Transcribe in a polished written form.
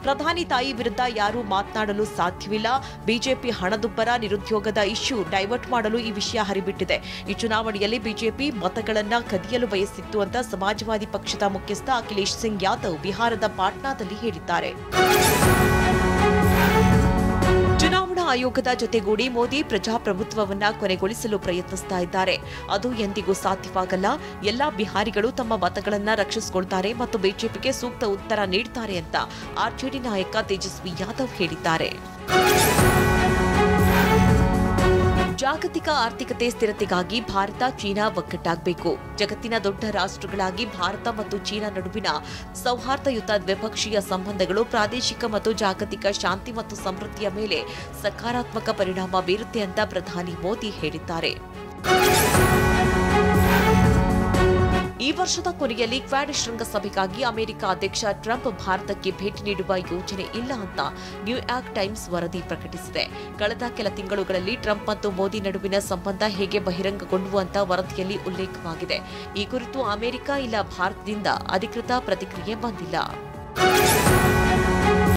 ಪ್ರಧಾನಿ ತಾಯಿ ವಿರುದ್ಧ ಯಾರೂ ಮಾತನಾಡಲು ಸಾಧ್ಯವಿಲ್ಲ. ಬಿಜೆಪಿ ಹಣದುಬ್ಬರ, ನಿರುದ್ಯೋಗದ ಇಶ್ಯೂ ಡೈವರ್ಟ್ ಮಾಡಲು ಈ ವಿಷಯ ಹರಿಬಿಟ್ಟಿದೆ. ಈ ಚುನಾವಣೆಯಲ್ಲಿ ಬಿಜೆಪಿ ಮತಗಳನ್ನ ಕದಿಯಲು ಬಯಸಿತ್ತು ಅಂತ ಸಮಾಜವಾದಿ ಪಕ್ಷದ ಮುಖ್ಯಸ್ಥ ಅಖಿಲೇಶ್ ಸಿಂಗ್ ಯಾದವ್ ಬಿಹಾರದ ಪಾಟ್ನಾದಲ್ಲಿ ಹೇಳಿದ್ದಾರೆ. ಚುನಾವಣಾ ಆಯೋಗದ ಜೊತೆಗೂಡಿ ಮೋದಿ ಪ್ರಜಾಪ್ರಭುತ್ವವನ್ನ ಕೊನೆಗೊಳಿಸಲು ಪ್ರಯತ್ನಿಸ್ತಾ ಇದ್ದಾರೆ. ಅದು ಎಂದಿಗೂ ಸಾಧ್ಯವಾಗಲ್ಲ. ಎಲ್ಲಾ ಬಿಹಾರಿಗಳು ತಮ್ಮ ಮತಗಳನ್ನ ರಕ್ಷಿಸಿಕೊಳ್ತಾರೆ ಮತ್ತು ಬಿಜೆಪಿಗೆ ಸೂಕ್ತ ಉತ್ತರ ನೀಡುತ್ತಾರೆ ಅಂತ ಆರ್ಜೆಡಿ ನಾಯಕ ತೇಜಸ್ವಿ ಯಾದವ್ ಹೇಳಿದ್ದಾರೆ. ಜಾಗತಿಕ ಆರ್ಥಿಕತೆ ಸ್ಥಿರತೆಗಾಗಿ ಭಾರತ ಚೀನಾ ಒಗ್ಗಟ್ಟಾಗಬೇಕು. ಜಗತ್ತಿನ ದೊಡ್ಡ ರಾಷ್ಟ್ರಗಳಾಗಿ ಭಾರತ ಮತ್ತು ಚೀನಾ ನಡುವಿನ ಸೌಹಾರ್ದಯುತ ದ್ವಿಪಕ್ಷೀಯ ಸಂಬಂಧಗಳು ಪ್ರಾದೇಶಿಕ ಮತ್ತು ಜಾಗತಿಕ ಶಾಂತಿ ಮತ್ತು ಸಮೃದ್ಧಿಯ ಮೇಲೆ ಸಕಾರಾತ್ಮಕ ಪರಿಣಾಮ ಬೀರುತ್ತೆ ಅಂತ ಪ್ರಧಾನಿ ಮೋದಿ ಹೇಳಿದ್ದಾರೆ. ಈ ವರ್ಷದ ಕೊನೆಯಲ್ಲಿ ಕ್ವಾಡ್ ಶೃಂಗಸಭೆಗಾಗಿ ಅಮೆರಿಕ ಅಧ್ಯಕ್ಷ ಟ್ರಂಪ್ ಭಾರತಕ್ಕೆ ಭೇಟಿ ನೀಡುವ ಯೋಜನೆ ಇಲ್ಲ ಅಂತ ನ್ಯೂಯಾರ್ಕ್ ಟೈಮ್ಸ್ ವರದಿ ಪ್ರಕಟಿಸಿದೆ. ಕಳೆದ ಕೆಲ ತಿಂಗಳುಗಳಲ್ಲಿ ಟ್ರಂಪ್ ಮತ್ತು ಮೋದಿ ನಡುವಿನ ಸಂಬಂಧ ಹೇಗೆ ಬಹಿರಂಗಗೊಂಡವು ಅಂತ ವರದಿಯಲ್ಲಿ ಉಲ್ಲೇಖವಾಗಿದೆ. ಈ ಕುರಿತು ಅಮೆರಿಕ ಇಲ್ಲ ಭಾರತದಿಂದ ಅಧಿಕೃತ ಪ್ರತಿಕ್ರಿಯೆ ಬಂದಿಲ್ಲ.